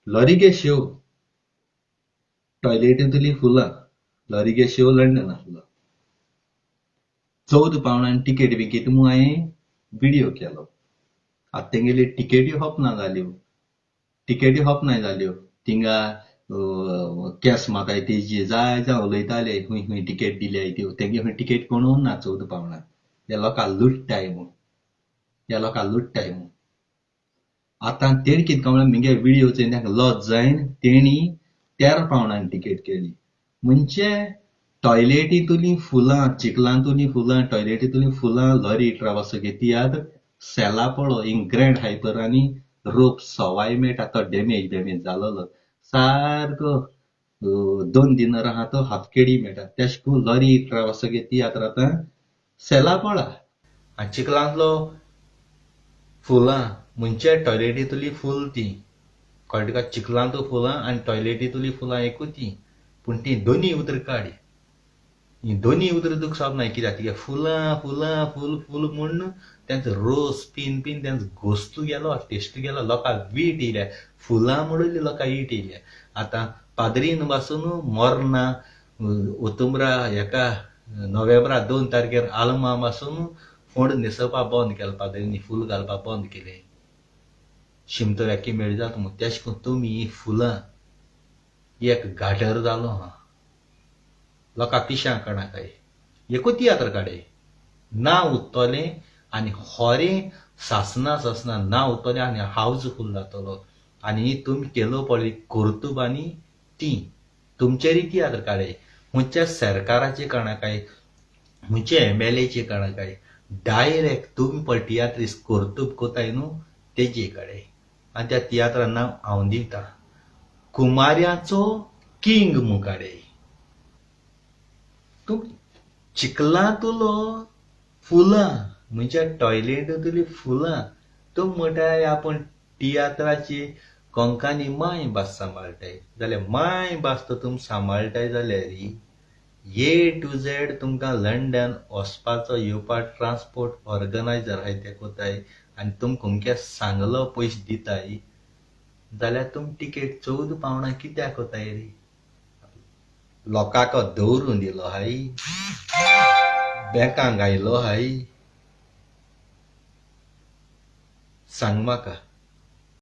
लॉरीगे शेव टॉयलेटींतली फुलां लॉरीगे शेव लंडनांतलो 14 पावंडांनी तिकेट विकित म्हूण हांवें व्हिडिओ केलो. आतां तेंगेली तिकेटी होपना जाल्यो. तिकेटी होपनाय जाल्यो. थिंगा केस माताय तेजी जाय जावं उलयताले हुंय हुंय तिकेट दिल्याय त्यो. तेंगे हुंय तिकेट कोणूच ना 14 पावंडां. हे लोकां लुट्टाय म्हूण. ह्या लोकां लुट्टाय म्हूण. आतां तेणी कितें काय म्हणलें म्हगे व्हिडिओ चोयन तांकां लज जायन तेणी 13 पावंडांनी तिकेट केली. म्हणजे टॉयलेटींतलीं फुलां, चिखलांतलीं फुलां, टॉयलेटींतलीं फुलां लॉरी ट्रावासगे तियात्र सेला पळो हिंग ग्रँड हायपर आनी रोप सवाय मेळटा तो डॅमेज जालोलो. सारको 2 दिनां आहा तो हातकेडी मेळटा. तेश कोन्न लॉरी ट्रावासगे तियात्र आतां सेला पळा. आनी चिखलांतलो फुलां म्हणजे टॉयलेटींतलीं फूल तीं. कळटा तुका चिखलांत फुलां आनी टॉयलेटींतलीं फुलां एकूच तीं. पूण तीं दोनी उतर काड. हीं दोनी उतर तुका सोबनाय कित्याक तिगे फुलां फुलां फूल फूल म्हूण तेंचो रोस पिन तेंचो घोस्त गेलो टेस्ट गेलो. लोकांक वीट येयल्या. फुलां म्हणून लोकांक वीट येयल्या. आतां पाद्रीन पासून मोर्ना ओतुंबरा हेका नोव्हेंबरा 2 तारखेर आलमा पासून फोंड न्हेसोवपा बंद केलो. पाद्रींनी फूल घालपा बंद केलें. शिमतोऱ्याकी मेळ जाता म्हूण. तेश कोन्न तुमी हीं फुलां एक घाटर जालो आहा. लोकां पिश्यां कोणाकाय. एकूच तियात्र काडय. नांव उरतोलें आनी खोरें सासना नांव उरतोलें आनी हावजफूल जातलो. आनी तुमी केलो पळय कर्तुबांनी तीं तुमचेरूय तियात्र काडय. हुंयच्या सरकाराचें कोणाकाय हुंयचे MLAचें कोणाकाय डायरेक्ट तुमी पळय तियात्रीस कर्तूब कोताय न्हू तेजेर काडय. आनी त्या तियात्राचें नांव हांव दितां. कुमाऱ्याचो किंग म्हूण काडय. तूं चिखलांतलो फुलां म्हणजे टॉयलेटींतलीं फुलां तूं म्हणटाय आपूण तियात्राची कोंकणी मायभास सांबाळटाय. जाल्यार मायभास तर तुमी सांबाळटाय जाल्यार A to Z तुमकां लंडन वचपाचो येवपा ट्रान्सपोर्ट ऑर्गनायझर आहाय ते कोताय आनी तुमकां अमके सांगलो पयशे दिताय जाल्यार तुमी तिकेट 14 पावंडां कित्याक कोताय रे? लोकांक दवरून दिलो आहाय. बँकांक घायलो आहाय. सांग म्हाका.